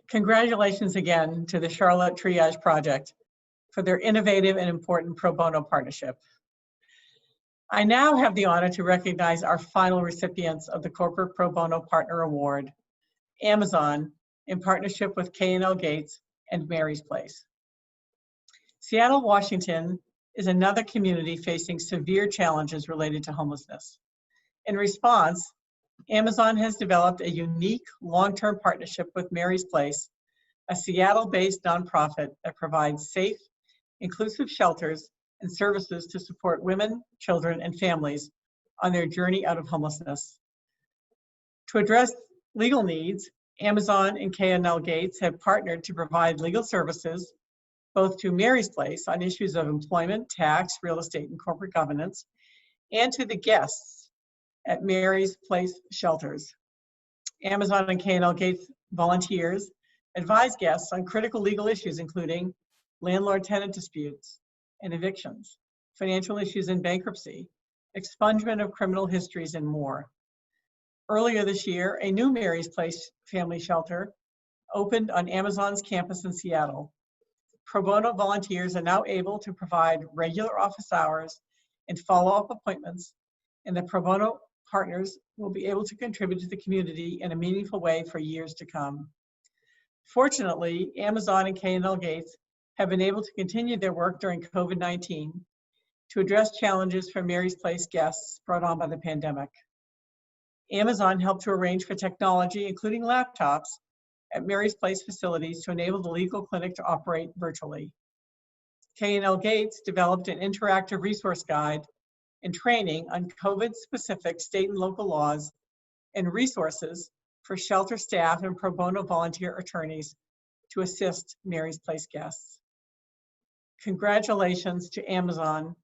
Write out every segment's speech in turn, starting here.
Congratulations again to the Charlotte Triage Project for their innovative and important pro bono partnership. I now have the honor to recognize our final recipients of the Corporate Pro Bono Partner Award, Amazon, in partnership with K&LGates and Mary's Place. Seattle, Washington is another community facing severe challenges related to homelessness. In response, Amazon has developed a unique long-term partnership with Mary's Place, a Seattle-based nonprofit that provides safe, inclusive shelters and services to support women, children, and families on their journey out of homelessness. To address legal needs, Amazon and K&LGates have partnered to provide legal services both to Mary's Place on issues of employment, tax, real estate, and corporate governance, and to the guests at Mary's Place shelters. Amazon and K&LGates volunteers advise guests on critical legal issues including landlord-tenant disputes and evictions, financial issues in bankruptcy, expungement of criminal histories, and more. Earlier this year, a new Mary's Place family shelter opened on Amazon's campus in Seattle. Pro bono volunteers are now able to provide regular office hours and follow-up appointments, and the pro bono partners will be able to contribute to the community in a meaningful way for years to come. Fortunately, Amazon and K&LGates have been able to continue their work during COVID-19 to address challenges for Mary's Place guests brought on by the pandemic. Amazon helped to arrange for technology, including laptops, at Mary's Place facilities to enable the legal clinic to operate virtually. K&LGates developed an interactive resource guide and training on COVID-specific state and local laws and resources for shelter staff and pro bono volunteer attorneys to assist Mary's Place guests. Congratulations to Amazon,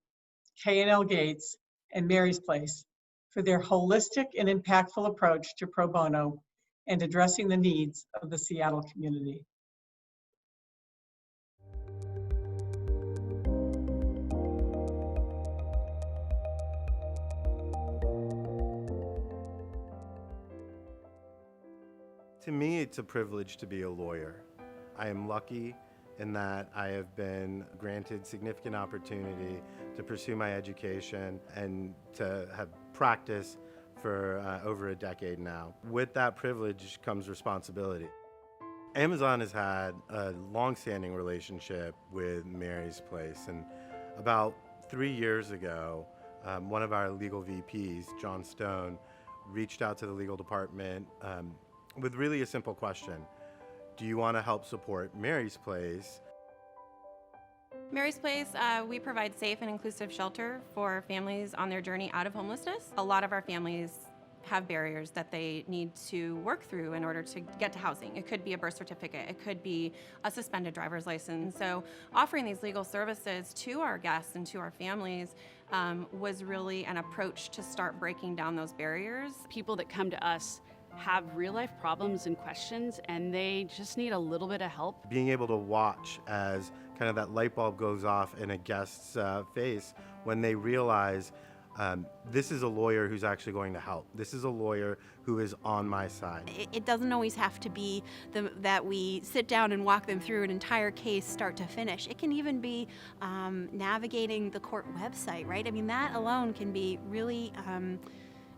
K&LGates, and Mary's Place for their holistic and impactful approach to pro bono and addressing the needs of the Seattle community. To me, it's a privilege to be a lawyer. I am lucky in that I have been granted significant opportunity to pursue my education and to have practice for over a decade now. With that privilege comes responsibility. Amazon has had a long-standing relationship with Mary's Place, and about 3 years ago, one of our legal VPs, John Stone, reached out to the legal department with really a simple question. Do you want to help support Mary's Place? Mary's Place, we provide safe and inclusive shelter for families on their journey out of homelessness. A lot of our families have barriers that they need to work through in order to get to housing. It could be a birth certificate, it could be a suspended driver's license. So offering these legal services to our guests and to our families was really an approach to start breaking down those barriers. People that come to us have real life problems and questions, and they just need a little bit of help. Being able to watch as kind of that light bulb goes off in a guest's face when they realize this is a lawyer who's actually going to help. This is a lawyer who is on my side. It doesn't always have to be that we sit down and walk them through an entire case start to finish. It can even be navigating the court website, right? I mean, that alone can be really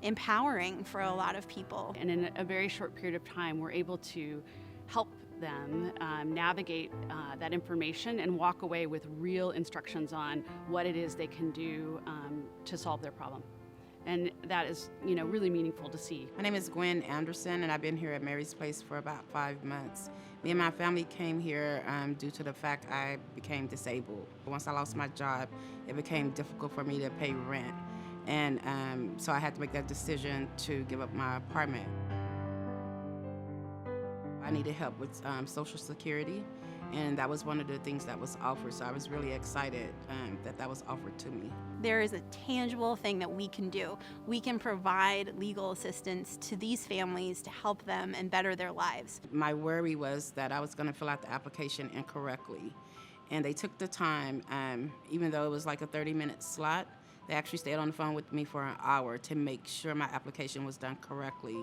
empowering for a lot of people. And in a very short period of time, we're able to help them navigate that information and walk away with real instructions on what it is they can do to solve their problem. And that is, really meaningful to see. My name is GWEN Anderson, and I've been here at Mary's Place for about 5 months. Me and my family came here due to the fact I became disabled. Once I lost my job, it became difficult for me to pay rent. And so I had to make that decision to give up my apartment. I needed help with Social Security, and that was one of the things that was offered. So I was really excited that was offered to me. There is a tangible thing that we can do. We can provide legal assistance to these families to help them and better their lives. My worry was that I was going to fill out the application incorrectly. And they took the time, even though it was like a 30-minute slot, they actually stayed on the phone with me for an hour to make sure my application was done correctly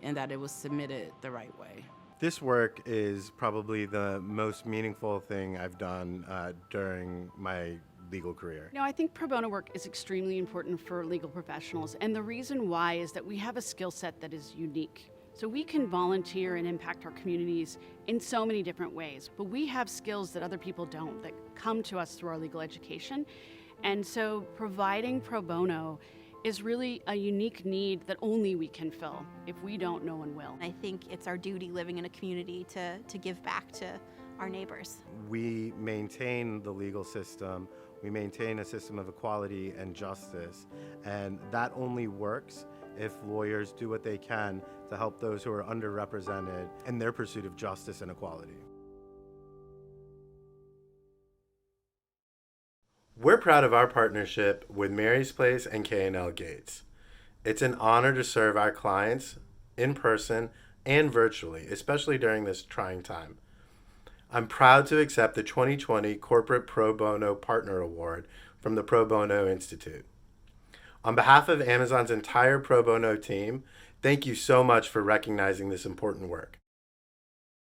and that it was submitted the right way. This work is probably the most meaningful thing I've done during my legal career. No, I think pro bono work is extremely important for legal professionals, and the reason why is that we have a skill set that is unique. So we can volunteer and impact our communities in so many different ways, but we have skills that other people don't, that come to us through our legal education. And so providing pro bono is really a unique need that only we can fill. If we don't, no one will. I think it's our duty living in a community to give back to our neighbors. We maintain the legal system, we maintain a system of equality and justice, and that only works if lawyers do what they can to help those who are underrepresented in their pursuit of justice and equality. We're proud of our partnership with Mary's Place and K&LGates. It's an honor to serve our clients in person and virtually, especially during this trying time. I'm proud to accept the 2020 Corporate Pro Bono Partner Award from the Pro Bono Institute. On behalf of Amazon's entire pro bono team, thank you so much for recognizing this important work.